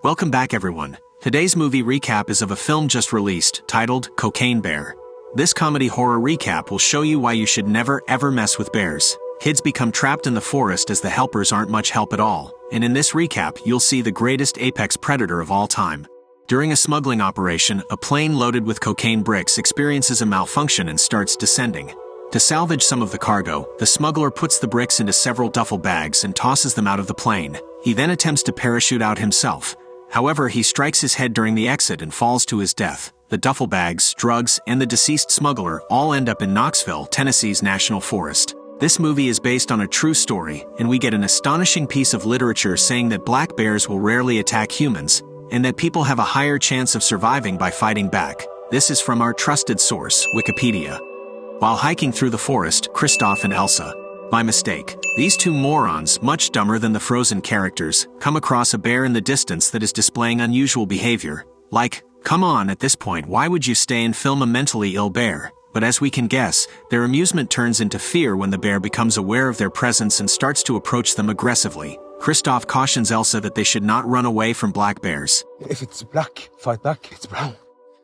Welcome back everyone. Today's movie recap is of a film just released, titled Cocaine Bear. This comedy horror recap will show you why you should never ever mess with bears. Kids become trapped in the forest as the helpers aren't much help at all, and in this recap you'll see the greatest apex predator of all time. During a smuggling operation, a plane loaded with cocaine bricks experiences a malfunction and starts descending. To salvage some of the cargo, the smuggler puts the bricks into several duffel bags and tosses them out of the plane. He then attempts to parachute out himself. However, he strikes his head during the exit and falls to his death. The duffel bags, drugs, and the deceased smuggler all end up in Knoxville, Tennessee's National Forest. This movie is based on a true story, and we get an astonishing piece of literature saying that black bears will rarely attack humans, and that people have a higher chance of surviving by fighting back. This is from our trusted source, Wikipedia. While hiking through the forest, Kristoff and Elsa, by mistake, these two morons, much dumber than the Frozen characters, come across a bear in the distance that is displaying unusual behavior. Like, come on, at this point, why would you stay and film a mentally ill bear? But as we can guess, their amusement turns into fear when the bear becomes aware of their presence and starts to approach them aggressively. Kristoff cautions Elsa that they should not run away from black bears. If it's black, fight back. It's brown.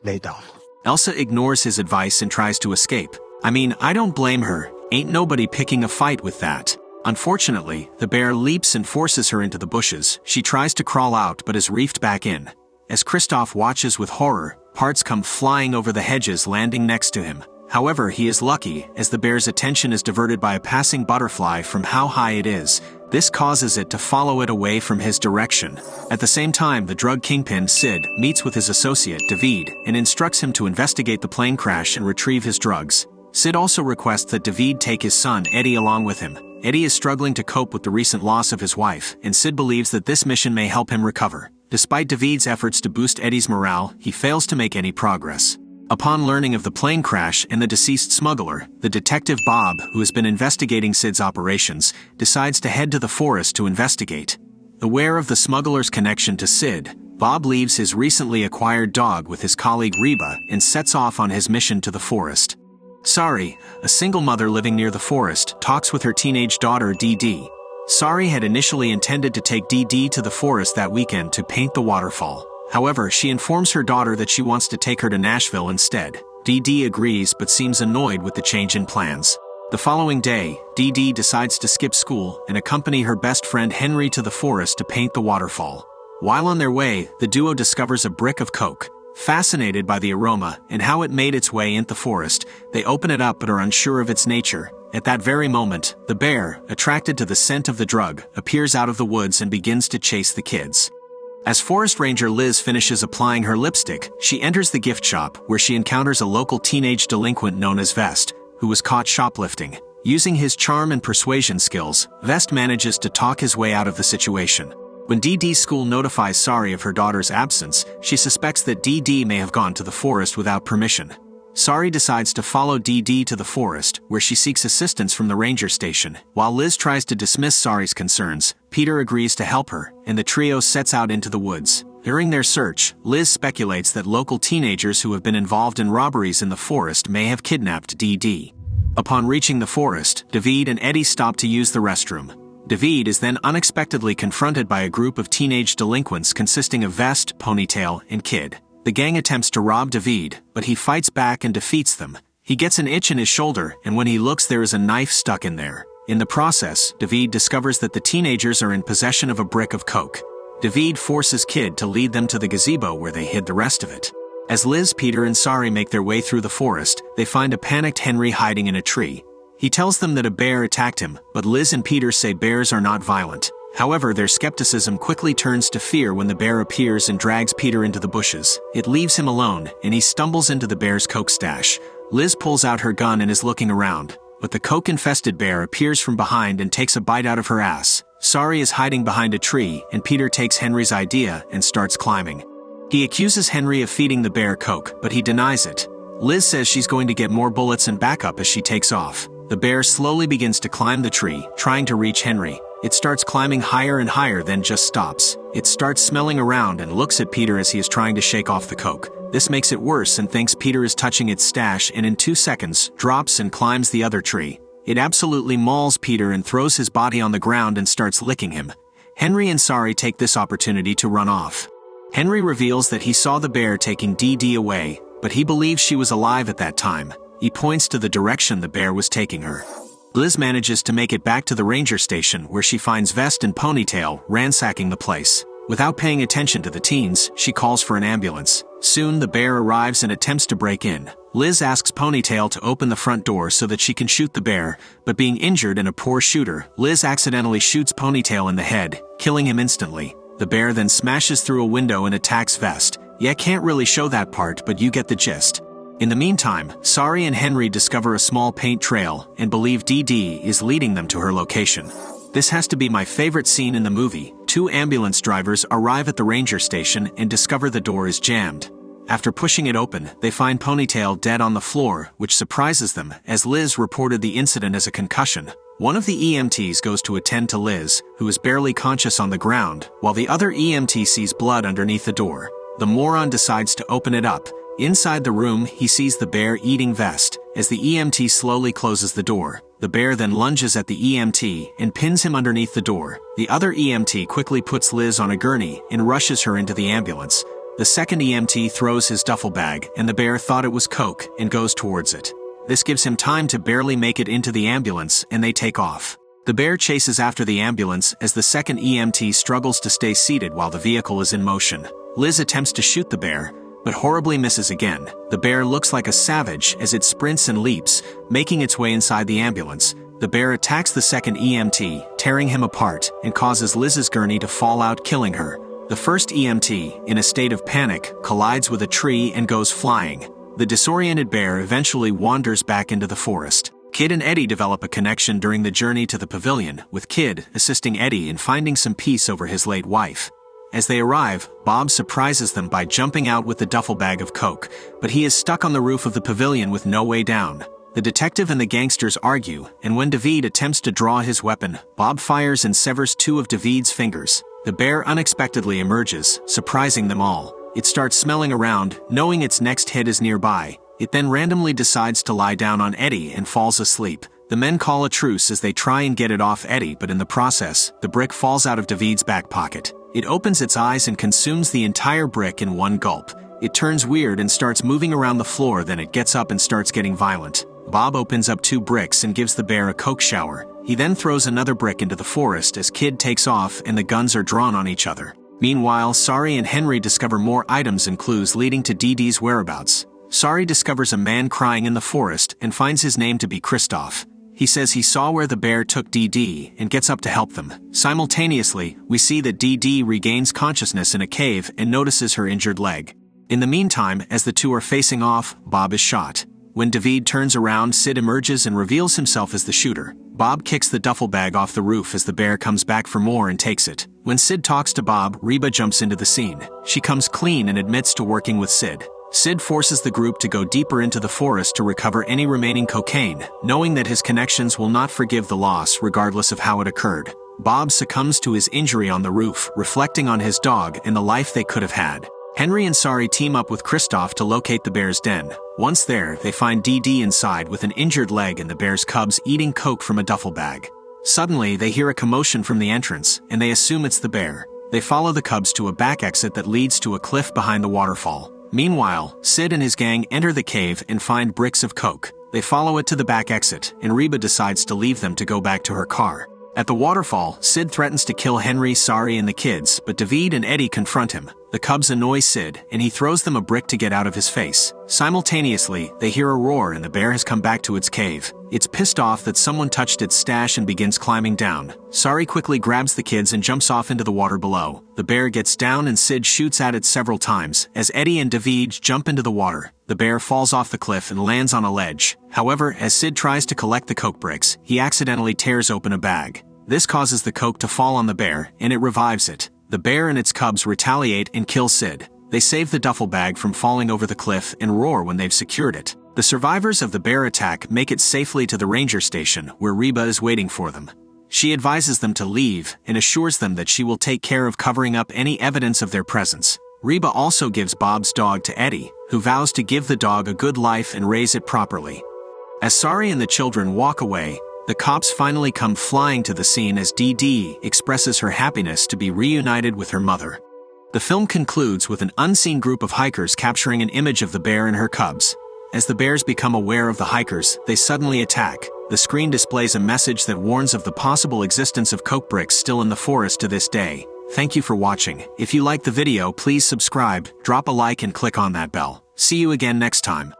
Lay down. Elsa ignores his advice and tries to escape. I mean, I don't blame her. Ain't nobody picking a fight with that. Unfortunately, the bear leaps and forces her into the bushes. She tries to crawl out but is reefed back in. As Kristoff watches with horror, parts come flying over the hedges, landing next to him. However, he is lucky, as the bear's attention is diverted by a passing butterfly from how high it is. This causes it to follow it away from his direction. At the same time, the drug kingpin, Sid, meets with his associate, David, and instructs him to investigate the plane crash and retrieve his drugs. Sid also requests that David take his son, Eddie, along with him. Eddie is struggling to cope with the recent loss of his wife, and Sid believes that this mission may help him recover. Despite David's efforts to boost Eddie's morale, he fails to make any progress. Upon learning of the plane crash and the deceased smuggler, the detective Bob, who has been investigating Sid's operations, decides to head to the forest to investigate. Aware of the smuggler's connection to Sid, Bob leaves his recently acquired dog with his colleague Reba and sets off on his mission to the forest. Sari, a single mother living near the forest, talks with her teenage daughter Dee Dee. Sari had initially intended to take Dee Dee to the forest that weekend to paint the waterfall. However, she informs her daughter that she wants to take her to Nashville instead. Dee Dee agrees but seems annoyed with the change in plans. The following day, Dee Dee decides to skip school and accompany her best friend Henry to the forest to paint the waterfall. While on their way, the duo discovers a brick of coke. Fascinated by the aroma and how it made its way into the forest, they open it up but are unsure of its nature. At that very moment, the bear, attracted to the scent of the drug, appears out of the woods and begins to chase the kids. As Forest Ranger Liz finishes applying her lipstick, she enters the gift shop, where she encounters a local teenage delinquent known as Vest, who was caught shoplifting. Using his charm and persuasion skills, Vest manages to talk his way out of the situation. When Dee Dee's school notifies Sari of her daughter's absence, she suspects that Dee Dee may have gone to the forest without permission. Sari decides to follow Dee Dee to the forest, where she seeks assistance from the ranger station. While Liz tries to dismiss Sari's concerns, Peter agrees to help her, and the trio sets out into the woods. During their search, Liz speculates that local teenagers who have been involved in robberies in the forest may have kidnapped Dee Dee. Upon reaching the forest, David and Eddie stop to use the restroom. David is then unexpectedly confronted by a group of teenage delinquents consisting of Vest, Ponytail, and Kid. The gang attempts to rob David, but he fights back and defeats them. He gets an itch in his shoulder, and when he looks, there is a knife stuck in there. In the process, David discovers that the teenagers are in possession of a brick of coke. David forces Kid to lead them to the gazebo where they hid the rest of it. As Liz, Peter, and Sari make their way through the forest, they find a panicked Henry hiding in a tree. He tells them that a bear attacked him, but Liz and Peter say bears are not violent. However, their skepticism quickly turns to fear when the bear appears and drags Peter into the bushes. It leaves him alone, and he stumbles into the bear's coke stash. Liz pulls out her gun and is looking around, but the coke-infested bear appears from behind and takes a bite out of her ass. Sari is hiding behind a tree, and Peter takes Henry's idea and starts climbing. He accuses Henry of feeding the bear coke, but he denies it. Liz says she's going to get more bullets and backup as she takes off. The bear slowly begins to climb the tree, trying to reach Henry. It starts climbing higher and higher, then just stops. It starts smelling around and looks at Peter as he is trying to shake off the coke. This makes it worse and thinks Peter is touching its stash, and in 2 seconds, drops and climbs the other tree. It absolutely mauls Peter and throws his body on the ground and starts licking him. Henry and Sari take this opportunity to run off. Henry reveals that he saw the bear taking Dee Dee away, but he believes she was alive at that time. He points to the direction the bear was taking her. Liz manages to make it back to the ranger station where she finds Vest and Ponytail ransacking the place. Without paying attention to the teens, she calls for an ambulance. Soon the bear arrives and attempts to break in. Liz asks Ponytail to open the front door so that she can shoot the bear, but being injured and a poor shooter, Liz accidentally shoots Ponytail in the head, killing him instantly. The bear then smashes through a window and attacks Vest. Yeah, can't really show that part, but you get the gist. In the meantime, Sari and Henry discover a small paint trail and believe Dee Dee is leading them to her location. This has to be my favorite scene in the movie. Two ambulance drivers arrive at the ranger station and discover the door is jammed. After pushing it open, they find Ponytail dead on the floor, which surprises them, as Liz reported the incident as a concussion. One of the EMTs goes to attend to Liz, who is barely conscious on the ground, while the other EMT sees blood underneath the door. The moron decides to open it up. Inside the room, he sees the bear eating Vest. As the EMT slowly closes the door, the bear then lunges at the EMT and pins him underneath the door. The other EMT quickly puts Liz on a gurney and rushes her into the ambulance. The second EMT throws his duffel bag, and the bear thought it was coke and goes towards it. This gives him time to barely make it into the ambulance, and they take off. The bear chases after the ambulance as the second EMT struggles to stay seated while the vehicle is in motion. Liz attempts to shoot the bear, but horribly misses again. The bear looks like a savage as it sprints and leaps, making its way inside the ambulance. The bear attacks the second EMT, tearing him apart, and causes Liz's gurney to fall out, killing her. The first EMT, in a state of panic, collides with a tree and goes flying. The disoriented bear eventually wanders back into the forest. Kid and Eddie develop a connection during the journey to the pavilion, with Kid assisting Eddie in finding some peace over his late wife. As they arrive, Bob surprises them by jumping out with the duffel bag of coke, but he is stuck on the roof of the pavilion with no way down. The detective and the gangsters argue, and when David attempts to draw his weapon, Bob fires and severs two of David's fingers. The bear unexpectedly emerges, surprising them all. It starts smelling around, knowing its next hit is nearby. It then randomly decides to lie down on Eddie and falls asleep. The men call a truce as they try and get it off Eddie, but in the process, the brick falls out of David's back pocket. It opens its eyes and consumes the entire brick in one gulp. It turns weird and starts moving around the floor, then it gets up and starts getting violent. Bob opens up two bricks and gives the bear a coke shower. He then throws another brick into the forest as Kid takes off and the guns are drawn on each other. Meanwhile, Sari and Henry discover more items and clues leading to Dee Dee's whereabouts. Sari discovers a man crying in the forest and finds his name to be Christoph. He says he saw where the bear took Dee Dee and gets up to help them. Simultaneously, we see that Dee Dee regains consciousness in a cave and notices her injured leg. In the meantime, as the two are facing off, Bob is shot. When David turns around, Sid emerges and reveals himself as the shooter. Bob kicks the duffel bag off the roof as the bear comes back for more and takes it. When Sid talks to Bob, Reba jumps into the scene. She comes clean and admits to working with Sid. Sid forces the group to go deeper into the forest to recover any remaining cocaine, knowing that his connections will not forgive the loss regardless of how it occurred. Bob succumbs to his injury on the roof, reflecting on his dog and the life they could have had. Henry and Sari team up with Christoph to locate the bear's den. Once there, they find Dee Dee inside with an injured leg and the bear's cubs eating coke from a duffel bag. Suddenly, they hear a commotion from the entrance, and they assume it's the bear. They follow the cubs to a back exit that leads to a cliff behind the waterfall. Meanwhile, Sid and his gang enter the cave and find bricks of coke. They follow it to the back exit, and Reba decides to leave them to go back to her car. At the waterfall, Sid threatens to kill Henry, Sari, and the kids, but David and Eddie confront him. The cubs annoy Sid, and he throws them a brick to get out of his face. Simultaneously, they hear a roar and the bear has come back to its cave. It's pissed off that someone touched its stash and begins climbing down. Sari quickly grabs the kids and jumps off into the water below. The bear gets down and Sid shoots at it several times. As Eddie and David jump into the water, the bear falls off the cliff and lands on a ledge. However, as Sid tries to collect the coke bricks, he accidentally tears open a bag. This causes the coke to fall on the bear, and it revives it. The bear and its cubs retaliate and kill Sid. They save the duffel bag from falling over the cliff and roar when they've secured it. The survivors of the bear attack make it safely to the ranger station, where Reba is waiting for them. She advises them to leave and assures them that she will take care of covering up any evidence of their presence. Reba also gives Bob's dog to Eddie, who vows to give the dog a good life and raise it properly. As Sari and the children walk away, the cops finally come flying to the scene as Dee Dee expresses her happiness to be reunited with her mother. The film concludes with an unseen group of hikers capturing an image of the bear and her cubs. As the bears become aware of the hikers, they suddenly attack. The screen displays a message that warns of the possible existence of coke bricks still in the forest to this day. Thank you for watching. If you liked the video, please subscribe, drop a like and click on that bell. See you again next time.